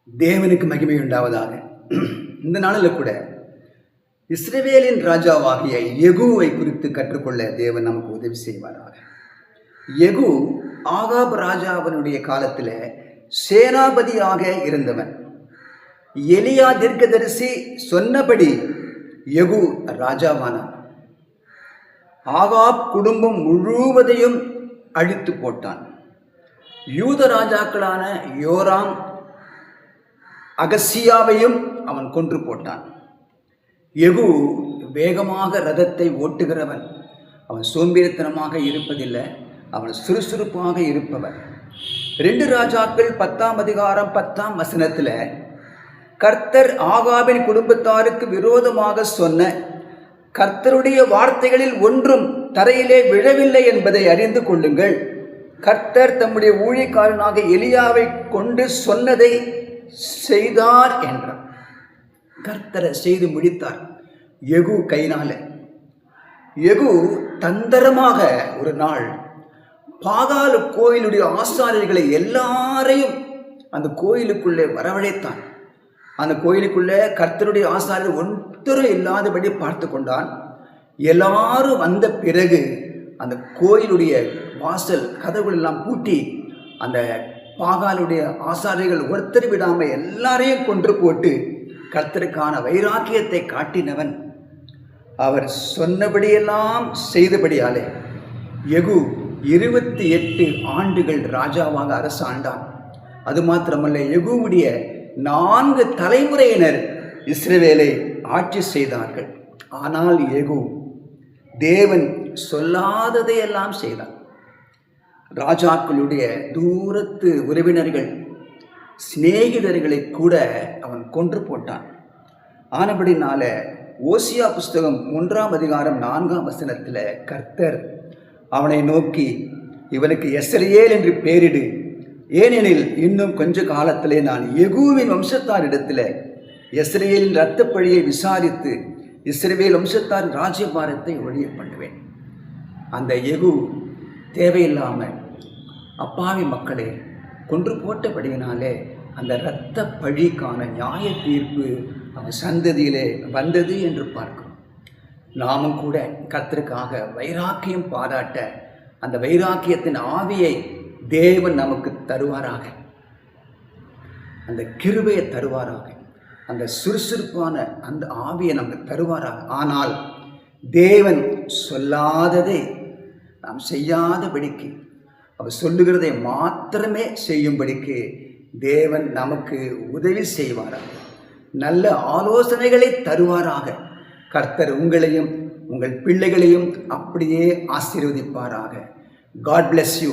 தேவனுக்கு மகிமை உண்டாவதாக. இந்த நாளில் கூட இஸ்ரவேலின் ராஜாவாகிய யெகூவை குறித்து கற்றுக்கொள்ள தேவன் நமக்கு உதவி செய்வாராக. யெகூ ஆகாப் ராஜாவினுடைய காலத்தில் சேனாபதியாக இருந்தவன். எலியா தீர்க்கதரிசி சொன்னபடி யெகூ ராஜாவானான். ஆகாப் குடும்பம் முழுவதையும் அழித்து போட்டான். யூத ராஜாக்களான யோராம், அகசியாவையும் அவன் கொன்று போட்டான். யெகூ வேகமாக ரதத்தை ஓட்டுகிறவன். அவன் சோம்பேறித்தனமாக இருப்பதில்லை, அவன் சுறுசுறுப்பாக இருப்பவன். 2 ராஜாக்கள் 10ஆம் அதிகாரம் 10ஆம் வசனத்தில் கர்த்தர் ஆகாபின் குடும்பத்தாருக்கு விரோதமாக சொன்ன கர்த்தருடைய வார்த்தைகளில் ஒன்றும் தரையிலே விழவில்லை என்பதை அறிந்து கொள்ளுங்கள். கர்த்தர் தம்முடைய ஊழியக்காரனாக எலியாவை கொண்டு சொன்னதை செய்தார் என்றார். கர்த்தரை செய்து முடித்தார் யெகூ கையினால. யெகூ தந்திரமாக ஒரு நாள் பாகால் கோயிலுடைய ஆசாரியர்களை எல்லாரையும் அந்த கோயிலுக்குள்ளே வரவழைத்தான். அந்த கோயிலுக்குள்ளே கர்த்தருடைய ஆசாரியர் ஒருத்தரும் இல்லாதபடி பார்த்து கொண்டான். எல்லாரும் வந்த பிறகு அந்த கோயிலுடைய வாசல் கதவுகள் எல்லாம் பூட்டி அந்த பாகாலுடைய ஆசாரியர்கள் ஒருத்தர் விடாமல் எல்லாரையும் கொன்று போட்டு கர்த்தருக்கான வைராக்கியத்தை காட்டினவன். அவர் சொன்னபடியெல்லாம் செய்தபடியாலே யெகூ 28 ஆண்டுகள் ராஜாவாக அரசாண்டான். அது மாத்திரமல்ல, யெகூவுடைய 4 தலைமுறையினர் இஸ்ரவேலை ஆட்சி செய்தார்கள். ஆனால் யெகூ தேவன் சொல்லாததையெல்லாம் செய்தான். ராஜாக்களுடைய தூரத்து உறவினர்கள், சிநேகிதர்களை கூட அவன் கொன்று போட்டான். ஆனபடினால ஓசியா புஸ்தகம் 1ஆம் அதிகாரம் 4ஆம் வசனத்தில் கர்த்தர் அவனை நோக்கி, இவனுக்கு யெஸ்ரயேல் என்று பெயரிடு, ஏனெனில் இன்னும் கொஞ்ச காலத்திலே நான் யெகூவின் வம்சத்தாரிடத்தில் யெஸ்ரயேலின் இரத்தப்பழியை விசாரித்து இஸ்ரவேல் வம்சத்தார் ராஜ்யபாரத்தை ஒழிய பண்ணுவேன். அந்த யெகூ தேவையில்லாமல் அப்பாவி மக்களை கொன்று போட்டபடியினாலே அந்த இரத்த பழிக்கான நியாய தீர்ப்பு அவன் சந்ததியிலே வந்தது என்று பார்க்கிறோம். நாமும் கூட கர்த்தருக்காக வைராக்கியம் பாராட்ட அந்த வைராக்கியத்தின் ஆவியை தேவன் நமக்கு தருவாராக, அந்த கிருபையை தருவாராக, அந்த சுறுசுறுப்பான அந்த ஆவியை நமக்கு தருவாராக. ஆனால் தேவன் சொல்லாததை நாம் செய்யாதபடிக்கு, அவர் சொல்லுகிறதை மாத்திரமே செய்யும்படிக்கு தேவன் நமக்கு உதவி செய்வாராக, நல்ல ஆலோசனைகளை தருவாராக. கர்த்தர் உங்களையும் உங்கள் பிள்ளைகளையும் அப்படியே ஆசீர்வதிப்பாராக. God bless you.